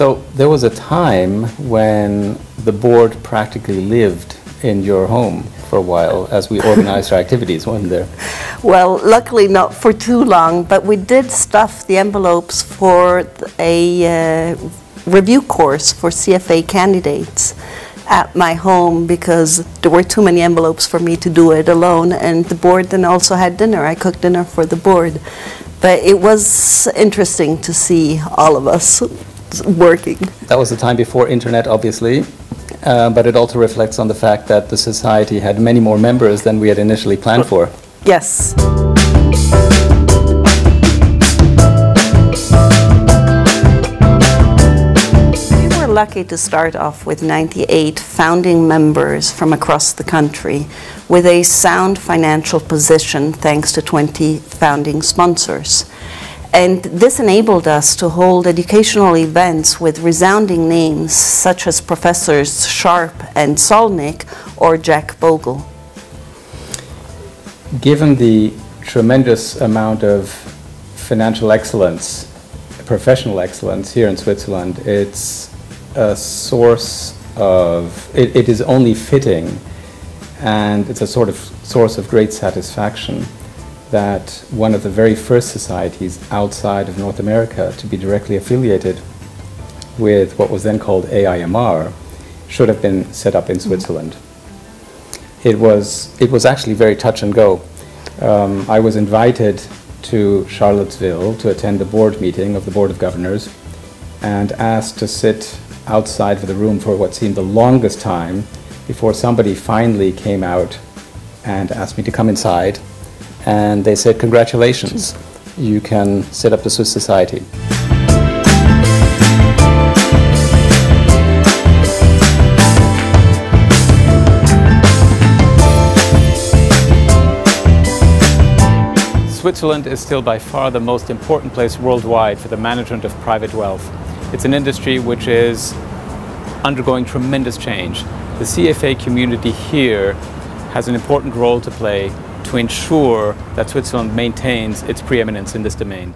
So there was a time when the board practically lived in your home for a while as we organized our activities, wasn't there? Well, luckily not for too long, but we did stuff the envelopes for a review course for CFA candidates at my home because there were too many envelopes for me to do it alone, and the board then also had dinner. I cooked dinner for the board. But it was interesting to see all of us working. That was the time before internet, obviously, but it also reflects on the fact that the society had many more members than we had initially planned for. Yes. We were lucky to start off with 98 founding members from across the country with a sound financial position thanks to 20 founding sponsors. And this enabled us to hold educational events with resounding names such as Professors Sharp and Solnick or Jack Bogle. Given the tremendous amount of financial excellence, professional excellence here in Switzerland, it's a source of, it is only fitting, and it's a sort of source of great satisfaction that one of the very first societies outside of North America to be directly affiliated with what was then called AIMR should have been set up in Switzerland. It was actually very touch and go. I was invited to Charlottesville to attend the board meeting of the Board of Governors and asked to sit outside of the room for what seemed the longest time before somebody finally came out and asked me to come inside, and they said, "Congratulations, you can set up the Swiss Society." Switzerland is still by far the most important place worldwide for the management of private wealth. It's an industry which is undergoing tremendous change. The CFA community here has an important role to play to ensure that Switzerland maintains its preeminence in this domain.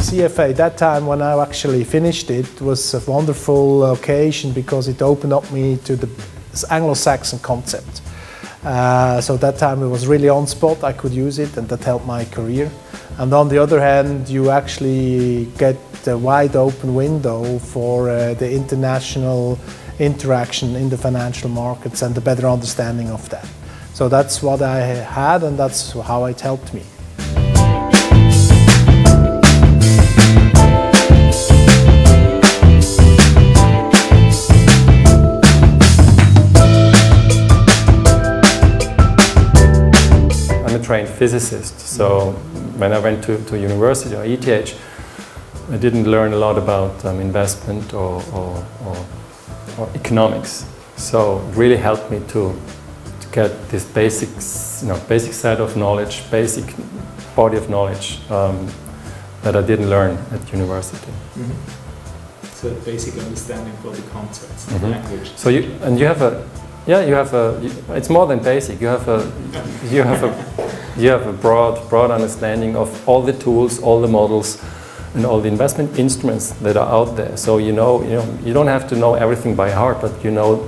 CFA, that time when I actually finished it, was a wonderful occasion because it opened up me to the Anglo-Saxon concept. So that time it was really on spot, I could use it, and that helped my career. And on the other hand, you actually get a wide open window for the international interaction in the financial markets and the better understanding of that. So that's what I had, and that's how it helped me. Trained physicist, so when I went to university or ETH, I didn't learn a lot about investment or economics. So it really helped me to get this basic set of knowledge, basic body of knowledge that I didn't learn at university. Mm-hmm. So basic understanding for the concepts and language. So you have a it's more than basic. You have a broad understanding of all the tools, all the models, and all the investment instruments that are out there. So you don't have to know everything by heart, but you know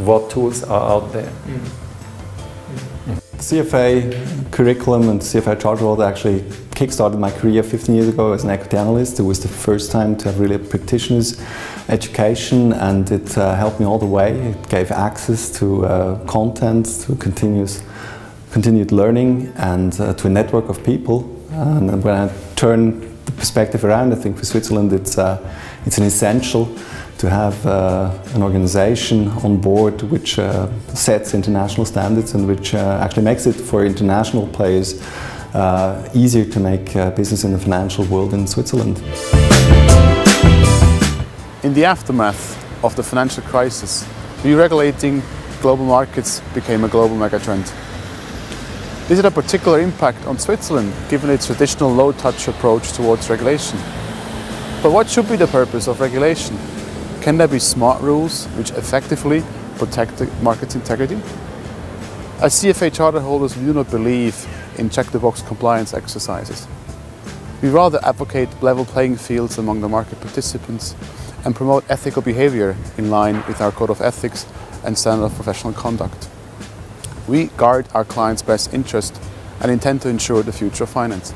what tools are out there. The CFA curriculum and CFA charter role actually kick-started my career 15 years ago as an equity analyst. It was the first time to have really a practitioner's education, and it helped me all the way. It gave access to content, to continued learning, and to a network of people. And when I turn the perspective around, I think for Switzerland it's an essential to have an organization on board which sets international standards and which actually makes it for international players easier to make business in the financial world in Switzerland. In the aftermath of the financial crisis, deregulating global markets became a global megatrend. This had a particular impact on Switzerland, given its traditional low-touch approach towards regulation. But what should be the purpose of regulation? Can there be smart rules which effectively protect the market's integrity? As CFA charter holders, we do not believe in check-the-box compliance exercises. We rather advocate level playing fields among the market participants and promote ethical behavior in line with our code of ethics and standard of professional conduct. We guard our clients' best interest and intend to ensure the future of finance.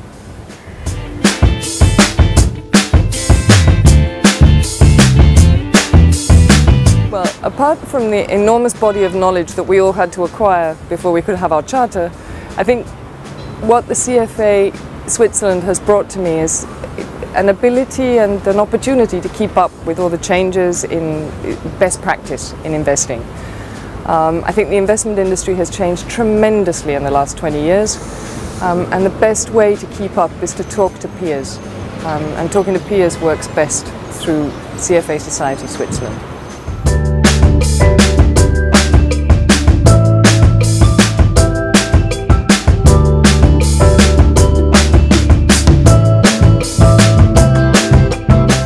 Well, apart from the enormous body of knowledge that we all had to acquire before we could have our charter, I think what the CFA Switzerland has brought to me is an ability and an opportunity to keep up with all the changes in best practice in investing. I think the investment industry has changed tremendously in the last 20 years, and the best way to keep up is to talk to peers. And talking to peers works best through CFA Society Switzerland.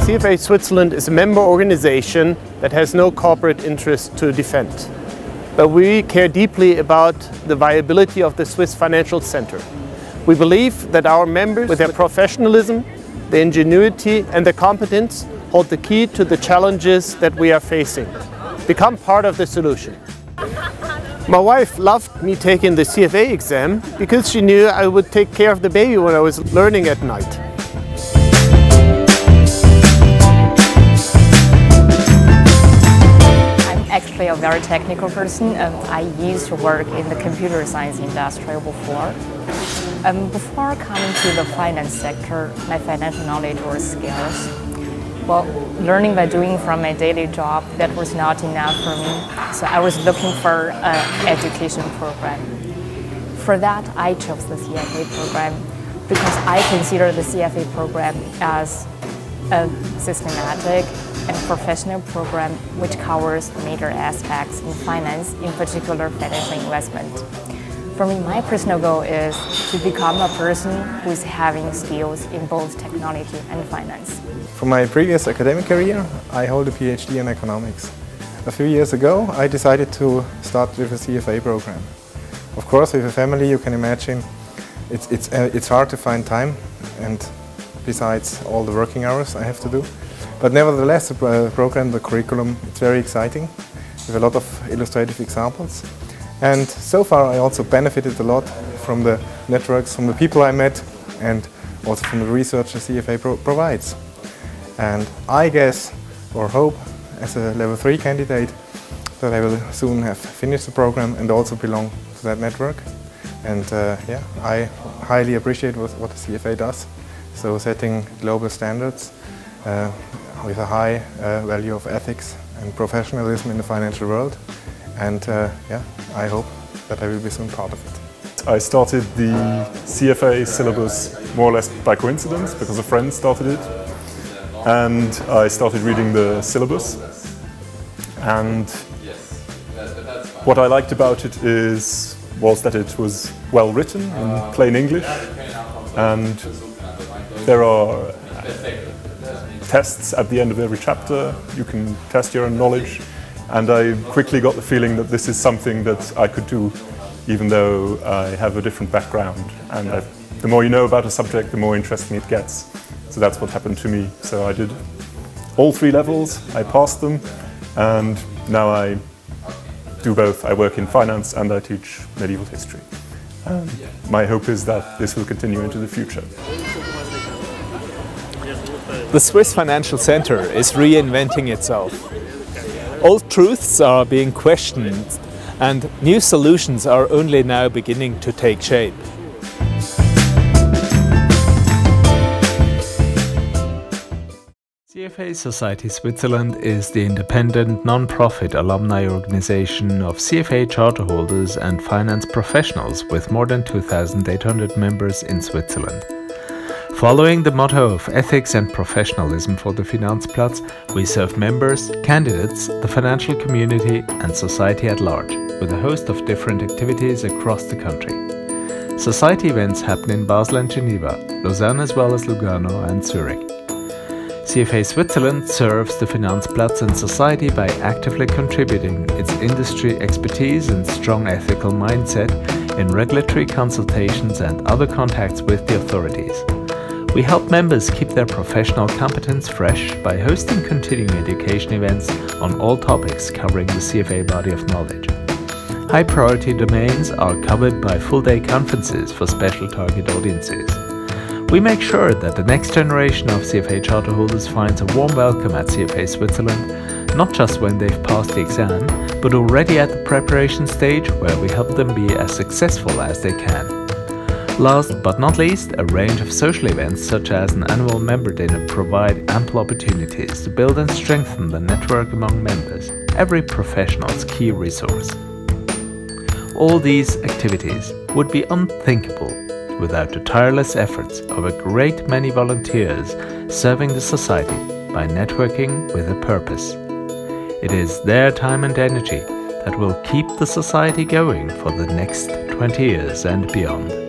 CFA Switzerland is a member organization that has no corporate interest to defend. But we care deeply about the viability of the Swiss financial center. We believe that our members, with their professionalism, their ingenuity and their competence, hold the key to the challenges that we are facing. Become part of the solution. My wife loved me taking the CFA exam because she knew I would take care of the baby when I was learning at night. Actually a very technical person. I used to work in the computer science industry before. Before coming to the finance sector, my financial knowledge was scarce. Well, learning by doing from my daily job, that was not enough for me. So I was looking for an education program. For that, I chose the CFA program because I consider the CFA program as a systematic and professional program which covers major aspects in finance, in particular financial investment. For me, my personal goal is to become a person who is having skills in both technology and finance. For my previous academic career, I hold a PhD in economics. A few years ago, I decided to start with a CFA program. Of course, with a family, you can imagine it's hard to find time, and besides all the working hours I have to do. But nevertheless, the program, the curriculum, it's very exciting, with a lot of illustrative examples. And so far I also benefited a lot from the networks, from the people I met, and also from the research the CFA provides. And I guess, or hope, as a level 3 candidate, that I will soon have finished the program and also belong to that network. And yeah, I highly appreciate what the CFA does. So setting global standards with a high value of ethics and professionalism in the financial world. And yeah, I hope that I will be soon part of it. I started the CFA syllabus more or less by coincidence because a friend started it. And I started reading the syllabus. And what I liked about it was that it was well written in plain English. And there are tests at the end of every chapter. You can test your own knowledge. And I quickly got the feeling that this is something that I could do even though I have a different background. And the more you know about a subject, the more interesting it gets. So that's what happened to me. So I did all 3 levels, I passed them, and now I do both. I work in finance and I teach medieval history. My hope is that this will continue into the future. The Swiss Financial Center is reinventing itself. Old truths are being questioned and new solutions are only now beginning to take shape. CFA Society Switzerland is the independent non-profit alumni organization of CFA charter holders and finance professionals with more than 2,800 members in Switzerland. Following the motto of ethics and professionalism for the Finanzplatz, we serve members, candidates, the financial community and society at large, with a host of different activities across the country. Society events happen in Basel and Geneva, Lausanne as well as Lugano and Zurich. CFA Switzerland serves the Finanzplatz and society by actively contributing its industry expertise and strong ethical mindset in regulatory consultations and other contacts with the authorities. We help members keep their professional competence fresh by hosting continuing education events on all topics covering the CFA body of knowledge. High priority domains are covered by full-day conferences for special target audiences. We make sure that the next generation of CFA charter holders finds a warm welcome at CFA Switzerland, not just when they've passed the exam, but already at the preparation stage where we help them be as successful as they can. Last but not least, a range of social events such as an annual member dinner provide ample opportunities to build and strengthen the network among members, every professional's key resource. All these activities would be unthinkable without the tireless efforts of a great many volunteers serving the society by networking with a purpose. It is their time and energy that will keep the society going for the next 20 years and beyond.